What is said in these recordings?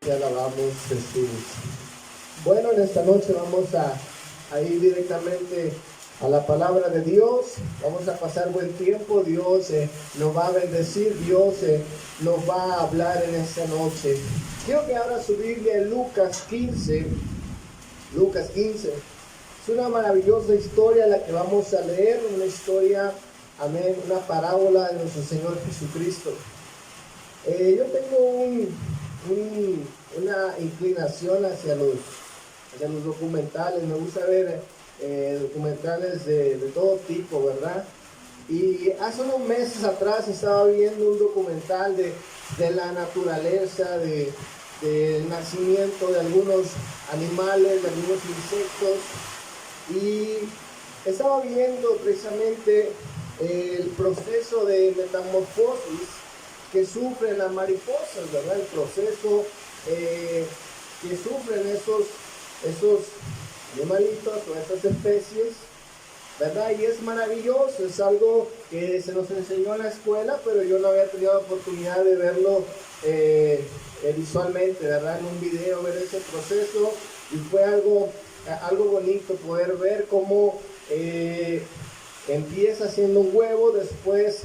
te alabamos, Jesús. Bueno, en esta noche vamos a ir directamente a la palabra de Dios. Vamos a pasar buen tiempo. Dios nos va a bendecir. Dios nos va a hablar en esta noche. Quiero que abra su Biblia en Lucas 15. Lucas 15. Es una maravillosa historia la que vamos a leer. Una historia, amén, una parábola de nuestro Señor Jesucristo. Yo tengo una inclinación hacia los documentales. Me gusta ver documentales de todo tipo, ¿verdad? Y hace unos meses atrás estaba viendo un documental de la naturaleza, del nacimiento de algunos animales, de algunos insectos, y estaba viendo precisamente el proceso de metamorfosis que sufren las mariposas, ¿verdad? El proceso que sufren esos animalitos o estas especies, ¿verdad? Y es maravilloso, es algo que se nos enseñó en la escuela, pero yo no había tenido la oportunidad de verlo visualmente, ¿verdad? En un video, ver ese proceso, y fue algo bonito poder ver cómo empieza siendo un huevo, después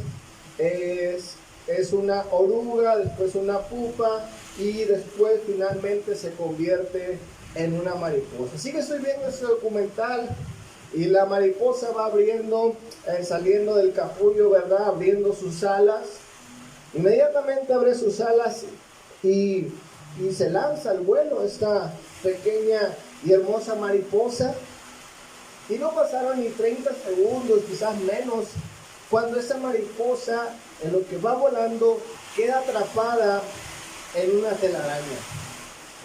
es una oruga, después una pupa, y después finalmente se convierte en una mariposa. Así que estoy viendo este documental y la mariposa va abriendo, saliendo del capullo, ¿verdad? Abriendo sus alas. Inmediatamente abre sus alas y se lanza al vuelo esta pequeña y hermosa mariposa. Y no pasaron ni 30 segundos, quizás menos, cuando esa mariposa, en lo que va volando, queda atrapada en una telaraña.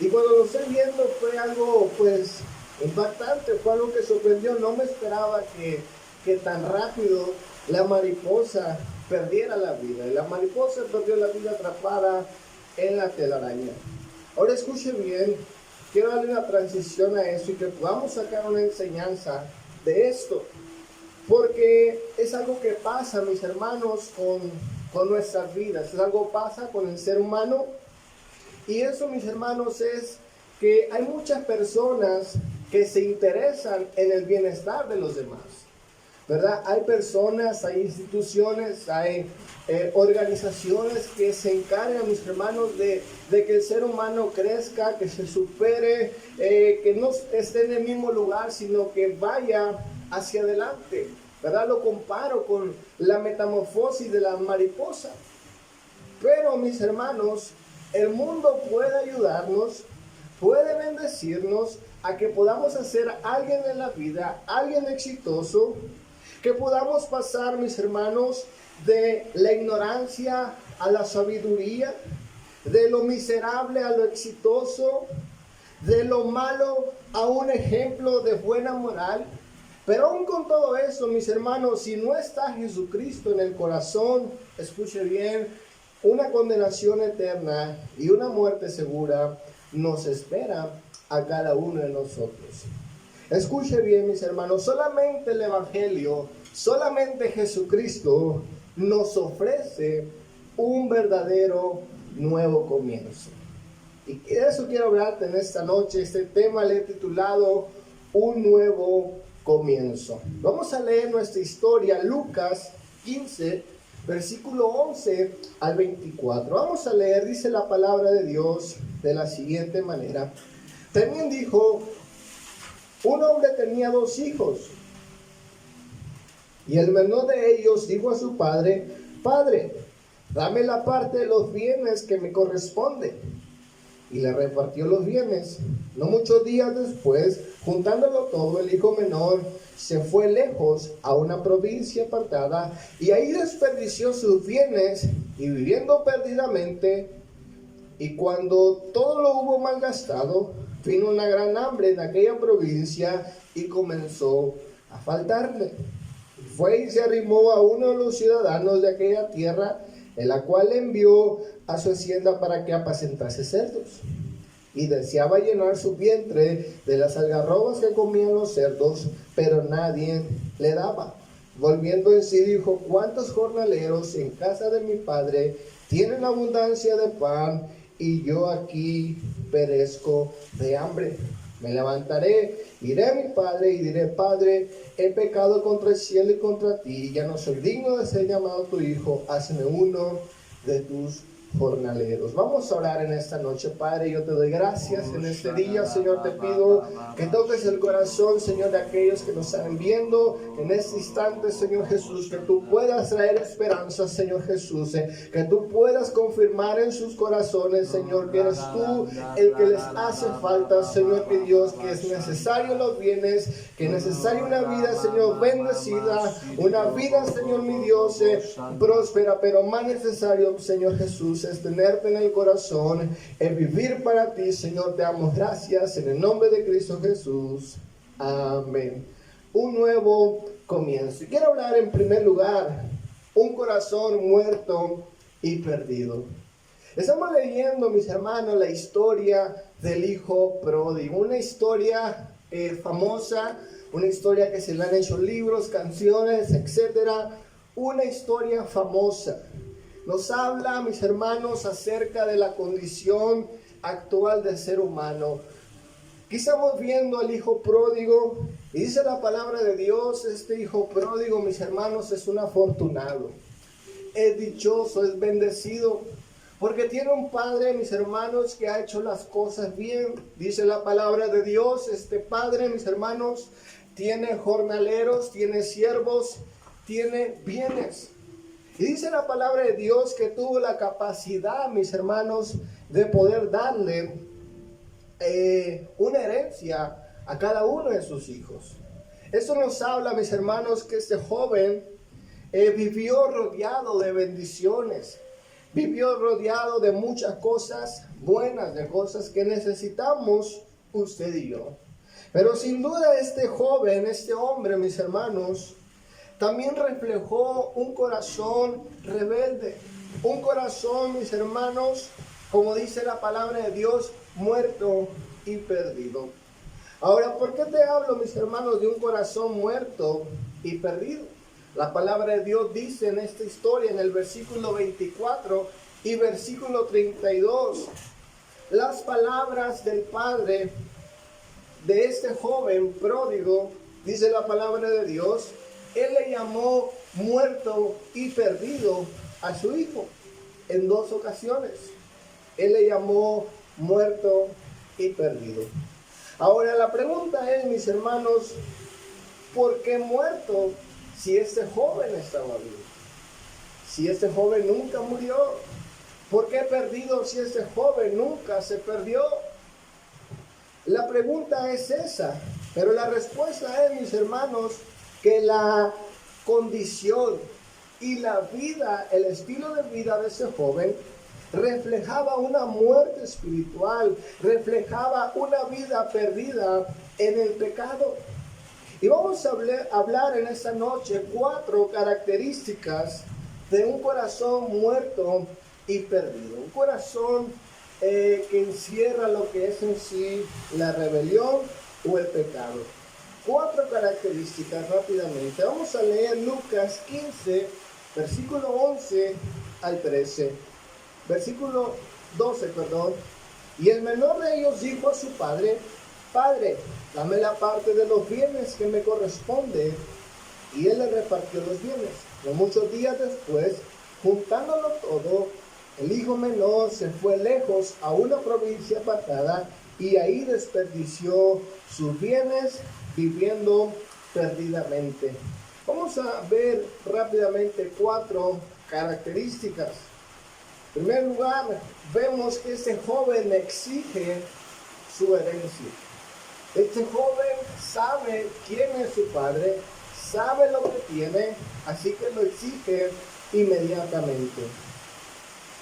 Y cuando lo estoy viendo fue algo pues impactante, fue algo que sorprendió. No me esperaba que tan rápido la mariposa perdiera la vida. Y la mariposa perdió la vida atrapada en la telaraña. Ahora escuche bien, quiero darle una transición a eso y que podamos sacar una enseñanza de esto. Porque es algo que pasa, mis hermanos, con nuestras vidas. Es algo que pasa con el ser humano. Y eso, mis hermanos, es que hay muchas personas que se interesan en el bienestar de los demás, ¿verdad? Hay personas, hay instituciones, hay organizaciones que se encargan, mis hermanos, de que el ser humano crezca, que se supere, que no esté en el mismo lugar, sino que vaya hacia adelante, ¿verdad? Lo comparo con la metamorfosis de la mariposa. Pero, mis hermanos, el mundo puede ayudarnos, puede bendecirnos a que podamos hacer alguien en la vida, alguien exitoso, que podamos pasar, mis hermanos, de la ignorancia a la sabiduría, de lo miserable a lo exitoso, de lo malo a un ejemplo de buena moral. Pero aún con todo eso, mis hermanos, si no está Jesucristo en el corazón, escuche bien, una condenación eterna y una muerte segura nos espera a cada uno de nosotros. Escuche bien, mis hermanos, solamente el Evangelio, solamente Jesucristo nos ofrece un verdadero nuevo comienzo. Y de eso quiero hablarte en esta noche. Este tema le he titulado Un nuevo comienzo. Vamos a leer nuestra historia, Lucas 15, versículo 11 al 24. Vamos a leer, dice la palabra de Dios de la siguiente manera. También dijo, un hombre tenía 2 hijos, y el menor de ellos dijo a su padre, Padre, dame la parte de los bienes que me corresponde. Y le repartió los bienes. No muchos días después, juntándolo todo, el hijo menor se fue lejos a una provincia apartada y ahí desperdició sus bienes y viviendo perdidamente. Y cuando todo lo hubo malgastado, vino una gran hambre en aquella provincia y comenzó a faltarle. Fue y se arrimó a uno de los ciudadanos de aquella tierra, en la cual envió a su hacienda para que apacentase cerdos. Y deseaba llenar su vientre de las algarrobas que comían los cerdos, pero nadie le daba. Volviendo en sí dijo, ¿cuántos jornaleros en casa de mi padre tienen abundancia de pan y yo aquí perezco de hambre. Me levantaré, iré a mi padre y diré: Padre, he pecado contra el cielo y contra ti, ya no soy digno de ser llamado tu hijo, hazme uno de tus jornaleros. Vamos a orar en esta noche. Padre, yo te doy gracias en este día. Señor, te pido que toques el corazón, Señor, de aquellos que nos están viendo en este instante, Señor Jesús, que tú puedas traer esperanza, Señor Jesús, que tú puedas confirmar en sus corazones, Señor, que eres tú el que les hace falta, Señor mi Dios, que es necesario los bienes, que es necesaria una vida, Señor, bendecida, una vida, Señor mi Dios, próspera, pero más necesario, Señor Jesús, es tenerte en el corazón, es vivir para ti. Señor, te damos gracias en el nombre de Cristo Jesús. Amén. Un nuevo comienzo. Y quiero hablar en primer lugar, un corazón muerto y perdido. Estamos leyendo, mis hermanos, la historia del hijo pródigo, una historia famosa, una historia que se le han hecho libros, canciones, etcétera, una historia famosa. Nos habla, mis hermanos, acerca de la condición actual del ser humano. Aquí estamos viendo al hijo pródigo y dice la palabra de Dios: este hijo pródigo, mis hermanos, es un afortunado, es dichoso, es bendecido, porque tiene un padre, mis hermanos, que ha hecho las cosas bien. Dice la palabra de Dios: este padre, mis hermanos, tiene jornaleros, tiene siervos, tiene bienes. Y dice la palabra de Dios que tuvo la capacidad, mis hermanos, de poder darle una herencia a cada uno de sus hijos. Eso nos habla, mis hermanos, que este joven vivió rodeado de bendiciones, vivió rodeado de muchas cosas buenas, de cosas que necesitamos usted y yo. Pero sin duda este joven, este hombre, mis hermanos, también reflejó un corazón rebelde, un corazón, mis hermanos, como dice la palabra de Dios, muerto y perdido. Ahora, ¿por qué te hablo, mis hermanos, de un corazón muerto y perdido? La palabra de Dios dice en esta historia, en el versículo 24 y versículo 32, las palabras del padre de este joven pródigo, dice la palabra de Dios: él le llamó muerto y perdido a su hijo en dos ocasiones. Él le llamó muerto y perdido. Ahora la pregunta es, mis hermanos, ¿por qué muerto si este joven estaba vivo? Si este joven nunca murió. ¿Por qué perdido si este joven nunca se perdió? La pregunta es esa, pero la respuesta es, mis hermanos, que la condición y la vida, el estilo de vida de ese joven reflejaba una muerte espiritual, reflejaba una vida perdida en el pecado. Y vamos a hablar en esta noche 4 características de un corazón muerto y perdido. Un corazón que encierra lo que es en sí la rebelión o el pecado. 4 características rápidamente. Vamos a leer Lucas 15, versículo 11 al 13. Versículo 12, perdón. Y el menor de ellos dijo a su padre: Padre, dame la parte de los bienes que me corresponde. Y él le repartió los bienes. No muchos días después, juntándolo todo, el hijo menor se fue lejos a una provincia apartada y ahí desperdició sus bienes viviendo perdidamente. Vamos a ver rápidamente 4 características. En primer lugar, vemos que este joven exige su herencia. Este joven sabe quién es su padre, sabe lo que tiene, así que lo exige inmediatamente.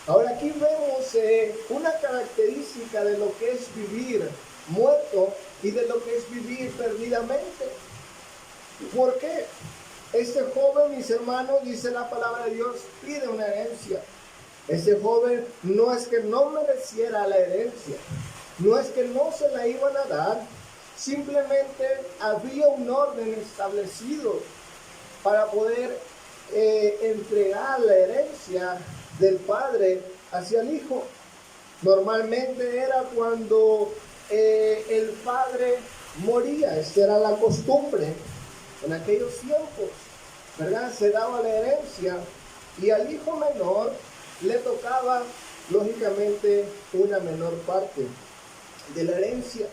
Ahora aquí vemos una característica de lo que es vivir muerto y de lo que es vivir perdidamente. ¿Por qué? Este joven, mis hermanos, dice la palabra de Dios, pide una herencia. Ese joven no es que no mereciera la herencia, no es que no se la iban a dar, simplemente había un orden establecido para poder entregar la herencia del padre hacia el hijo. Normalmente era cuando el padre moría. Esta era la costumbre en aquellos tiempos, ¿verdad? Se daba la herencia y al hijo menor le tocaba, lógicamente, una menor parte de la herencia.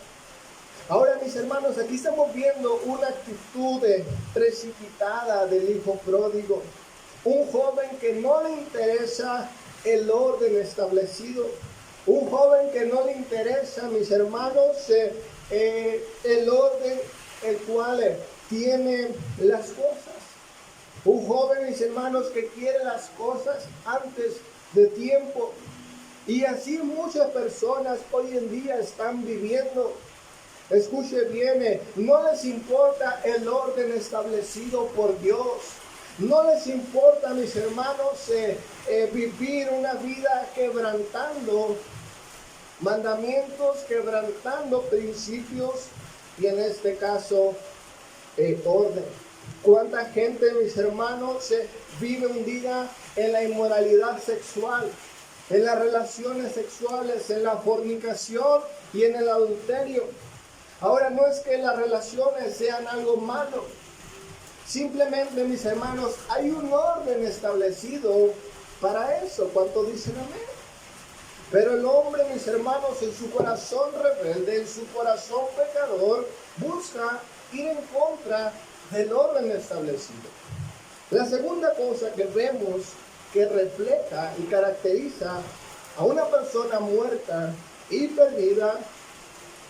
Ahora, mis hermanos, aquí estamos viendo una actitud precipitada del hijo pródigo. Un joven que no le interesa el orden establecido. Un joven que no le interesa, mis hermanos, el orden el cual tiene las cosas. Un joven, mis hermanos, que quiere las cosas antes de tiempo. Y así muchas personas hoy en día están viviendo. Escuche bien, no les importa el orden establecido por Dios. No les importa, mis hermanos, vivir una vida quebrantando mandamientos, quebrantando principios y en este caso orden. ¿Cuánta gente, mis hermanos, vive un día en la inmoralidad sexual, en las relaciones sexuales, en la fornicación y en el adulterio? Ahora, no es que las relaciones sean algo malo. Simplemente, mis hermanos, hay un orden establecido para eso. ¿Cuántos dicen amén? Pero el hombre, mis hermanos, en su corazón rebelde, en su corazón pecador, busca ir en contra del orden establecido. La segunda cosa que vemos que refleja y caracteriza a una persona muerta y perdida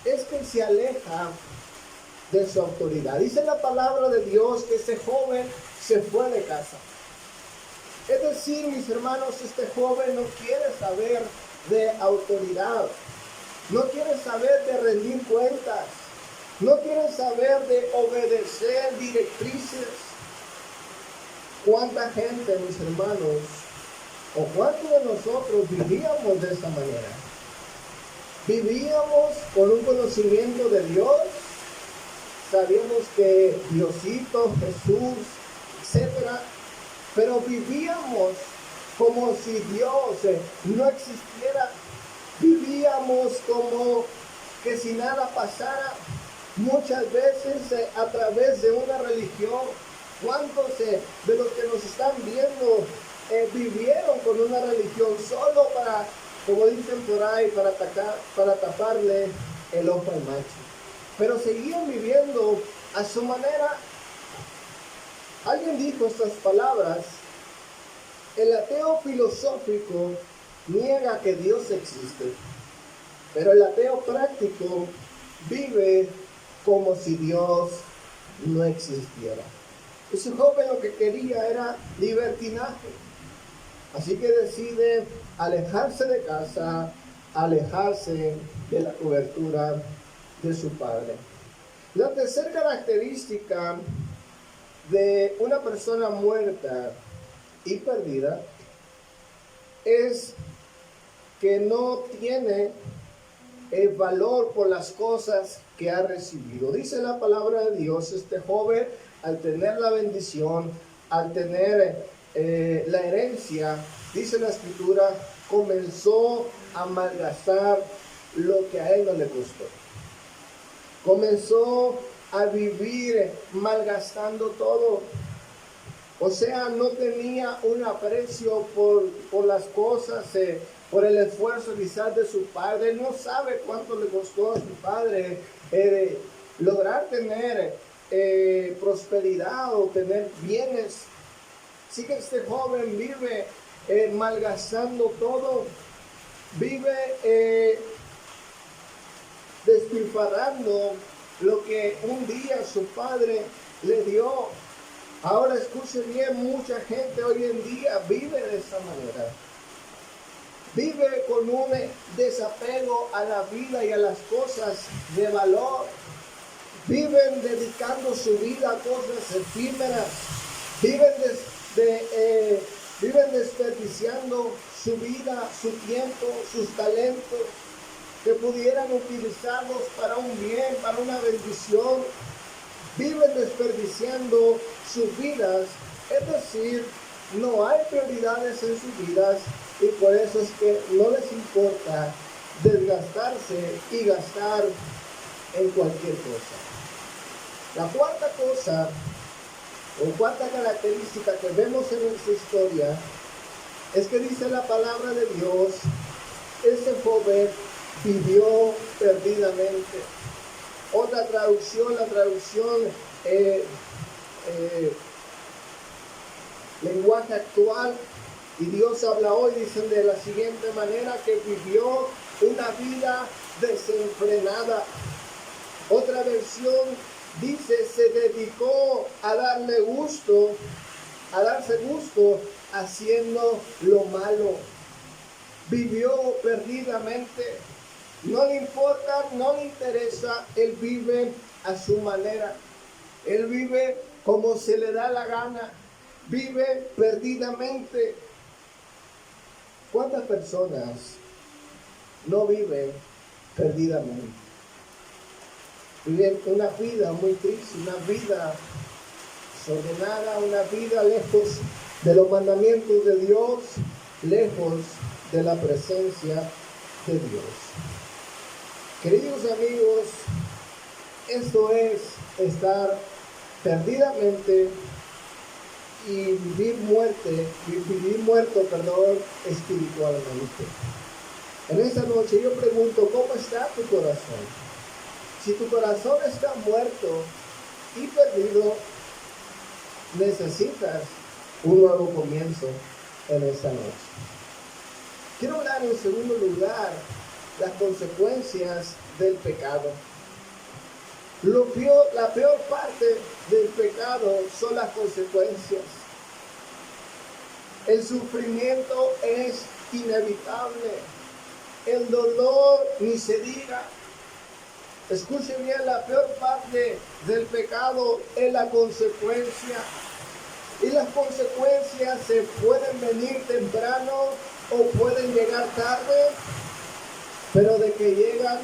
es que se aleja de su autoridad. Dice la palabra de Dios que ese joven se fue de casa. Es decir, mis hermanos, este joven no quiere saber de autoridad, no quiere saber de rendir cuentas, no quiere saber de obedecer directrices. ¿Cuánta gente, mis hermanos, o cuántos de nosotros vivíamos de esta manera? Vivíamos con un conocimiento de Dios, sabíamos que Diosito, Jesús, etcétera, pero vivíamos como si Dios no existiera. Vivíamos como que si nada pasara, muchas veces a través de una religión. ¿Cuántos de los que nos están viendo vivieron con una religión solo para, como dicen por ahí, para taparle el ojo al macho? Pero seguían viviendo a su manera. Alguien dijo estas palabras: el ateo filosófico niega que Dios existe, pero el ateo práctico vive como si Dios no existiera. Ese joven lo que quería era libertinaje, así que decide alejarse de casa, alejarse de la cobertura de su padre. La tercera característica de una persona muerta y perdida es que no tiene el valor por las cosas que ha recibido. Dice la palabra de Dios, este joven, al tener la bendición, al tener la herencia, dice la escritura, comenzó a malgastar lo que a él no le costó. Comenzó a vivir malgastando todo. O sea, no tenía un aprecio por las cosas, por el esfuerzo quizás de su padre. No sabe cuánto le costó a su padre lograr tener prosperidad o tener bienes. Así que este joven vive malgastando todo, vive despilfarrando lo que un día su padre le dio. Ahora escuche bien, mucha gente hoy en día vive de esta manera. Vive con un desapego a la vida y a las cosas de valor. Viven dedicando su vida a cosas efímeras. Viven desperdiciando su vida, su tiempo, sus talentos, que pudieran utilizarlos para un bien, para una bendición. Viven desperdiciando sus vidas, es decir, no hay prioridades en sus vidas y por eso es que no les importa desgastarse y gastar en cualquier cosa. La cuarta cosa o cuarta característica que vemos en nuestra historia es que dice la palabra de Dios, ese joven vivió perdidamente. Otra traducción, la traducción lenguaje actual, y Dios habla hoy, dicen de la siguiente manera, que vivió una vida desenfrenada. Otra versión dice, se dedicó a darse gusto haciendo lo malo. Vivió perdidamente. No le importa, no le interesa, él vive a su manera. Él vive como se le da la gana. Vive perdidamente. ¿Cuántas personas no viven perdidamente? Viven una vida muy triste, una vida desordenada, una vida lejos de los mandamientos de Dios, lejos de la presencia de Dios. Queridos amigos, esto es estar perdidamente y vivir muerto, espiritualmente. En esta noche yo pregunto, ¿cómo está tu corazón? Si tu corazón está muerto y perdido, necesitas un nuevo comienzo en esta noche. Quiero hablar en segundo lugar las consecuencias del pecado. La peor parte del pecado son las consecuencias. El sufrimiento es inevitable. El dolor ni se diga. Escuchen bien, la peor parte del pecado es la consecuencia. Y las consecuencias se pueden venir temprano o pueden llegar tarde, pero de que llegan.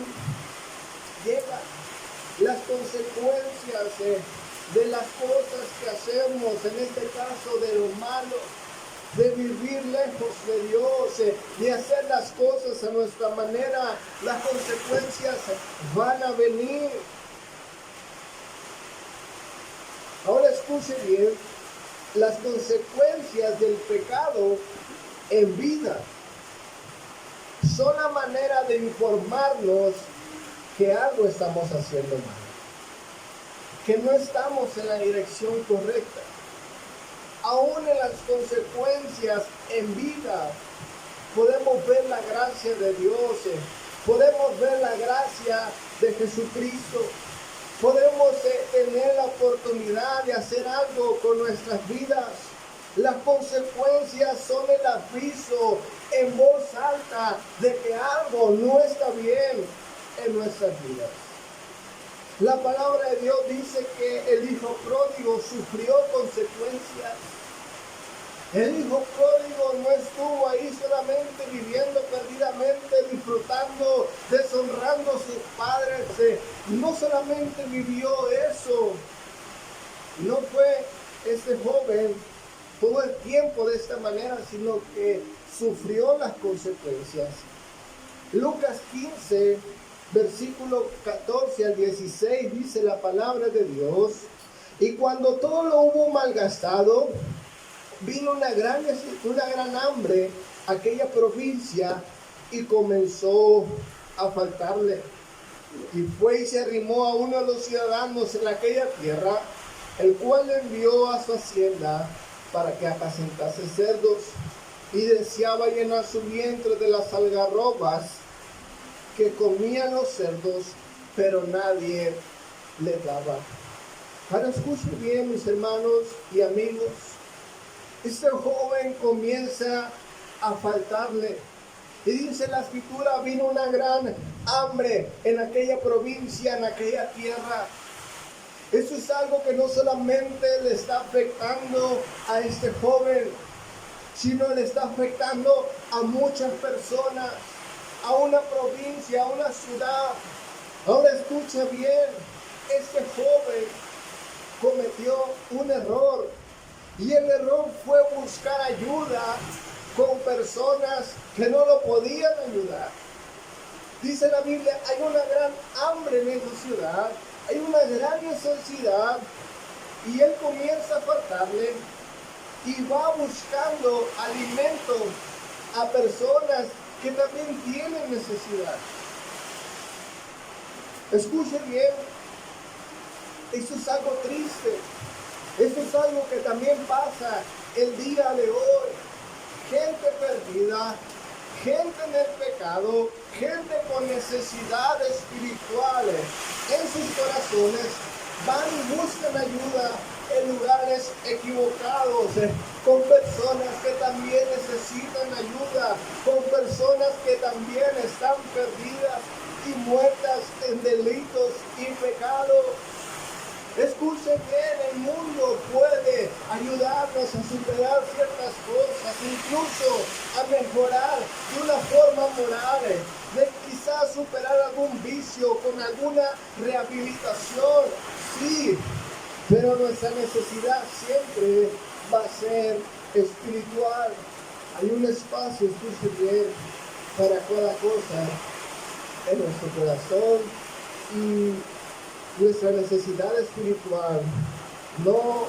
Las consecuencias de las cosas que hacemos, en este caso de lo malo, de vivir lejos de Dios, de hacer las cosas a nuestra manera, las consecuencias van a venir. Ahora escuche bien, las consecuencias del pecado en vida son la manera de informarnos que algo estamos haciendo mal, que no estamos en la dirección correcta. Aún en las consecuencias en vida podemos ver la gracia de Dios, podemos ver la gracia de Jesucristo, podemos tener la oportunidad de hacer algo con nuestras vidas. Las consecuencias son el aviso en voz alta de que algo no está bien en nuestras vidas. La palabra de Dios dice que el hijo pródigo sufrió consecuencias. El hijo pródigo no estuvo ahí solamente viviendo perdidamente, disfrutando, deshonrando a sus padres. No solamente vivió eso, no fue este joven todo el tiempo de esta manera, sino que sufrió las consecuencias. Lucas 15, versículo 14 al 16, dice la palabra de Dios: y cuando todo lo hubo malgastado, vino una gran hambre a aquella provincia y comenzó a faltarle. Y fue y se arrimó a uno de los ciudadanos en aquella tierra, el cual le envió a su hacienda para que apacentase cerdos, y deseaba llenar su vientre de las algarrobas que comían los cerdos, pero nadie le daba. Ahora escuchen bien, mis hermanos y amigos. Este joven comienza a faltarle. Y dice la escritura, vino una gran hambre en aquella provincia, en aquella tierra. Eso es algo que no solamente le está afectando a este joven, sino le está afectando a muchas personas, a una provincia, a una ciudad. Ahora escucha bien, este joven cometió un error, y el error fue buscar ayuda con personas que no lo podían ayudar. Dice la Biblia, hay una gran hambre en esa ciudad, hay una gran necesidad, y él comienza a faltarle y va buscando alimento a personas que también tienen necesidad. Escuchen bien, eso es algo triste, eso es algo que también pasa el día de hoy. Gente perdida, gente en el pecado, gente con necesidades espirituales en sus corazones, van y buscan ayuda en lugares equivocados, con personas que también necesitan ayuda, con personas que también están perdidas y muertas en delitos y pecados. Escuchen bien, el mundo puede ayudarnos a superar ciertas cosas, incluso a mejorar de una forma moral, de quizás superar algún vicio con alguna rehabilitación, sí, pero nuestra necesidad siempre va a ser espiritual. Hay un espacio, escuchen bien, para cada cosa en nuestro corazón, y nuestra necesidad espiritual no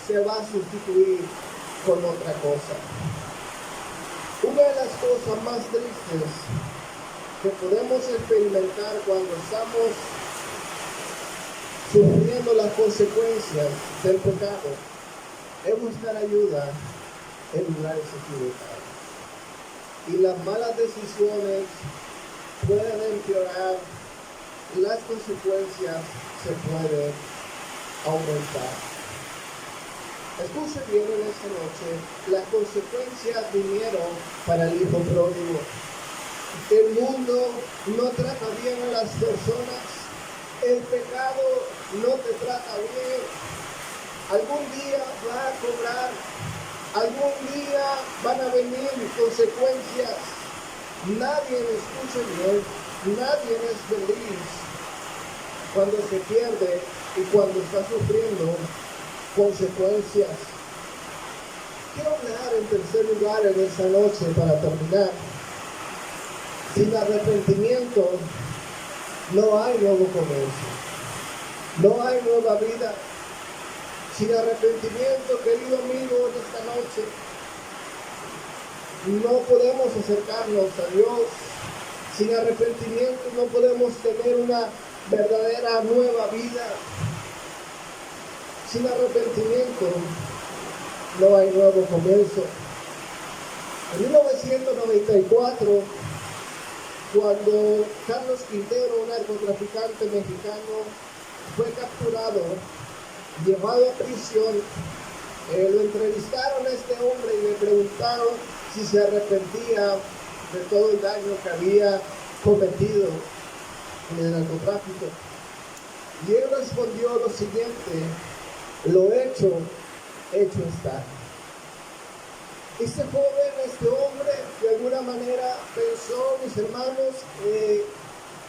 se va a sustituir con otra cosa. Una de las cosas más tristes que podemos experimentar cuando estamos sufriendo las consecuencias del pecado es buscar ayuda en lugares equivocados. Y las malas decisiones pueden empeorar, y las consecuencias se pueden aumentar. Escuchen bien en esta noche, las consecuencias vinieron para el hijo pródigo. El mundo no trata bien a las personas, el pecado no te trata bien. Algún día va a cobrar, algún día van a venir consecuencias. Nadie, escuche bien, nadie es feliz cuando se pierde y cuando está sufriendo consecuencias. Quiero hablar en tercer lugar en esta noche para terminar. Sin arrepentimiento no hay nuevo comienzo, no hay nueva vida. Sin arrepentimiento, querido amigo, en esta noche no podemos acercarnos a Dios. Sin arrepentimiento no podemos tener una verdadera nueva vida. Sin arrepentimiento no hay nuevo comienzo. En 1994, cuando Carlos Quintero, un narcotraficante mexicano, fue capturado, llevado a prisión, lo entrevistaron a este hombre y le preguntaron si se arrepentía de todo el daño que había cometido en el narcotráfico. Y él respondió lo siguiente: lo hecho, hecho está. Este joven, este hombre, de alguna manera pensó, mis hermanos, que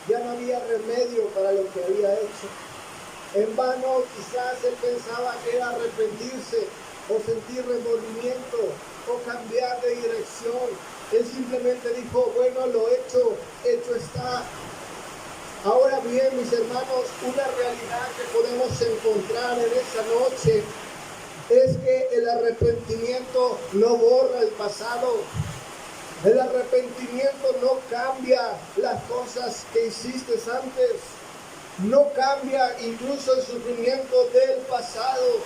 ya no había remedio para lo que había hecho. En vano quizás él pensaba que era arrepentirse o sentir remordimiento o cambiar de dirección. Él simplemente dijo, bueno, lo hecho, hecho está. Ahora bien, mis hermanos, una realidad que podemos encontrar en esta noche es que el arrepentimiento no borra el pasado. El arrepentimiento no cambia las cosas que hiciste antes. No cambia incluso el sufrimiento del pasado.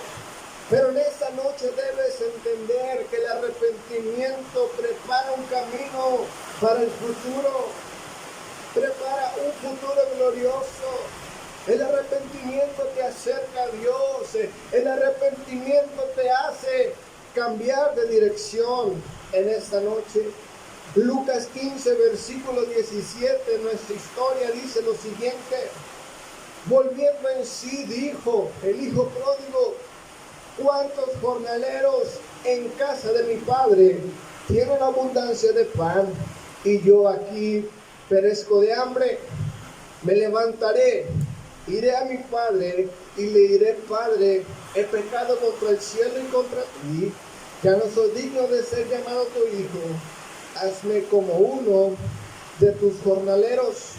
Pero en esta noche debes entender que el arrepentimiento prepara un camino para el futuro. Prepara un futuro glorioso. El arrepentimiento te acerca a Dios. El arrepentimiento te hace cambiar de dirección en esta noche. Lucas 15, versículo 17, nuestra historia dice lo siguiente. Volviendo en sí, dijo el hijo pródigo, ¿cuántos jornaleros en casa de mi padre tienen abundancia de pan y yo aquí perezco de hambre? Me levantaré, iré a mi padre y le diré, Padre, he pecado contra el cielo y contra ti, ya no soy digno de ser llamado tu hijo, hazme como uno de tus jornaleros.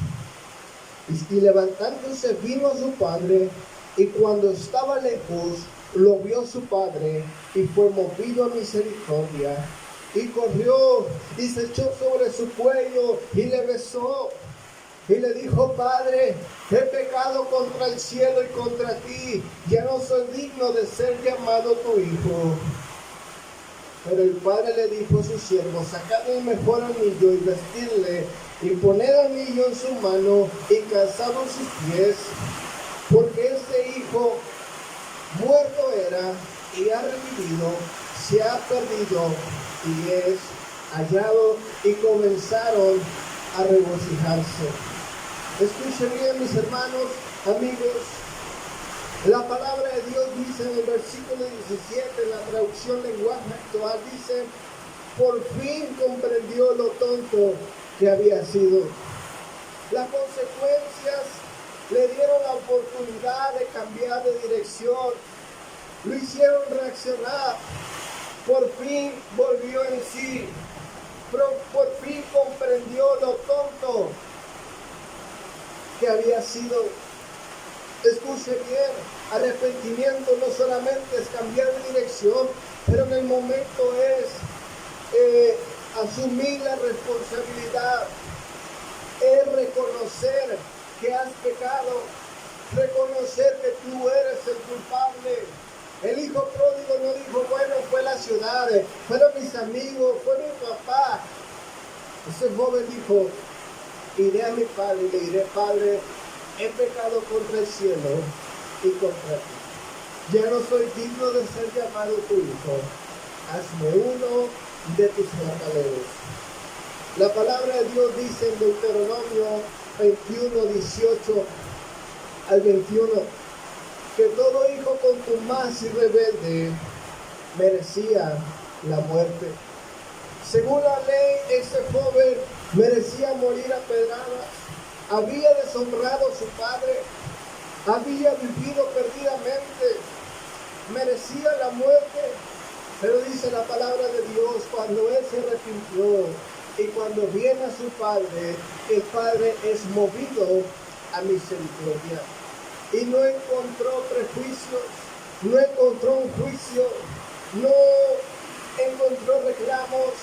Y levantándose vino a su padre, y cuando estaba lejos, lo vio su padre, y fue movido a misericordia, y corrió, y se echó sobre su cuello, y le besó, y le dijo: Padre, he pecado contra el cielo y contra ti, ya no soy digno de ser llamado tu hijo. Pero el padre le dijo a sus siervos: sacad el mejor anillo y vestidle, y poned anillo en su mano y calzado en sus pies, porque este hijo muerto era y ha revivido, se ha perdido y es hallado. Y comenzaron a regocijarse. Escuchen bien, mis hermanos, amigos. La palabra de Dios dice en el versículo 17, en la traducción lenguaje actual, dice: por fin comprendió lo tonto que había sido. Las consecuencias le dieron la oportunidad de cambiar de dirección, lo hicieron reaccionar. Por fin volvió en sí, por fin comprendió lo tonto que había sido. Escuche bien, arrepentimiento no solamente es cambiar de dirección, pero en el momento es asumir la responsabilidad, es reconocer que has pecado, reconocer que tú eres el culpable. El hijo pródigo no dijo: bueno, fue la ciudad, fueron mis amigos, fue mi papá. Ese joven dijo: iré a mi padre y le diré: Padre, he pecado contra el cielo y contra ti. Ya no soy digno de ser llamado tu hijo. Hazme uno de tus jornaleros. La palabra de Dios dice en Deuteronomio 21, 18 al 21, que todo hijo contumaz y rebelde merecía la muerte. Según la ley, ese joven merecía morir a pedradas. Había deshonrado a su padre, había vivido perdidamente, merecía la muerte. Pero dice la palabra de Dios, cuando él se arrepintió y cuando viene a su padre, el padre es movido a misericordia. Y no encontró prejuicios, no encontró un juicio, no encontró reclamos,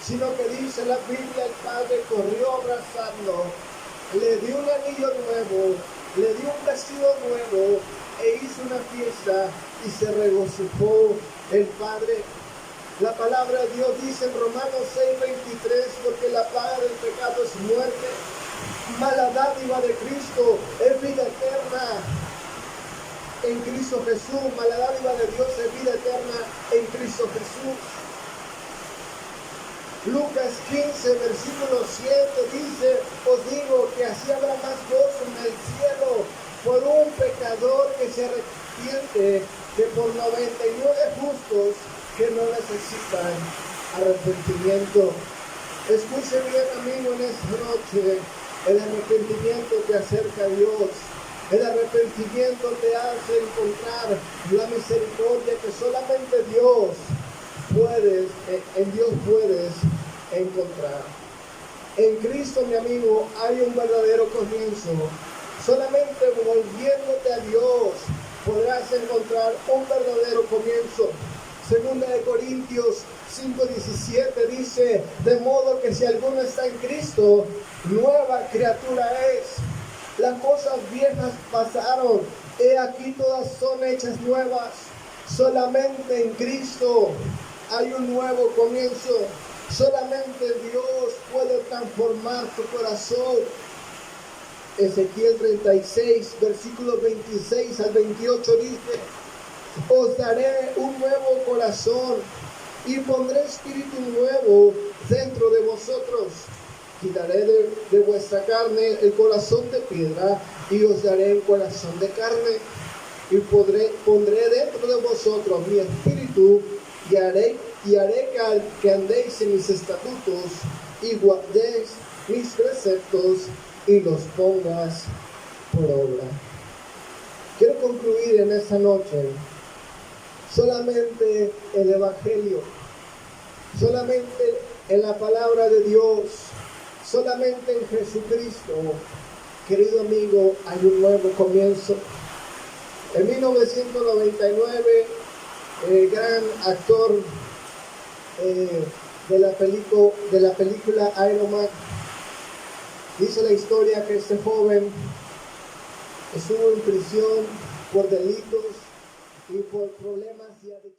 sino que dice la Biblia: el padre corrió a abrazarlo, le dio un anillo nuevo, le dio un vestido nuevo e hizo una fiesta y se regocijó el padre. La palabra de Dios dice en Romanos 6:23: porque la paga del pecado es muerte, mas la dádiva de Cristo es vida eterna en Cristo Jesús. Mas la dádiva de Dios es vida eterna en Cristo Jesús. Lucas 15, versículo 7 dice: os digo que así habrá más gozo en el cielo por un pecador que se arrepiente que por 99 justos que no necesitan arrepentimiento. Escuche bien, amigo, en esta noche: el arrepentimiento te acerca a Dios. El arrepentimiento te hace encontrar la misericordia que solamente en Dios puedes encontrar. En Cristo, mi amigo, hay un verdadero comienzo. Solamente volviéndote a Dios podrás encontrar un verdadero comienzo. Segunda de Corintios 5:17 dice: de modo que si alguno está en Cristo, nueva criatura es. Las cosas viejas pasaron, he aquí todas son hechas nuevas. Solamente en Cristo hay un nuevo comienzo. Solamente Dios puede transformar tu corazón. Ezequiel 36, versículos 26 al 28 dice: os daré un nuevo corazón y pondré espíritu nuevo dentro de vosotros. Quitaré de vuestra carne el corazón de piedra y os daré un corazón de carne. Y pondré dentro de vosotros mi espíritu y haré que andéis en mis estatutos y guardéis mis preceptos y los pongas por obra. Quiero concluir en esta noche. Solamente el Evangelio, solamente en la palabra de Dios, Solamente en Jesucristo, querido amigo, hay un nuevo comienzo. En 1999, el gran actor de la película Iron Man dice la historia que este joven estuvo en prisión por delitos y por problemas de adicción.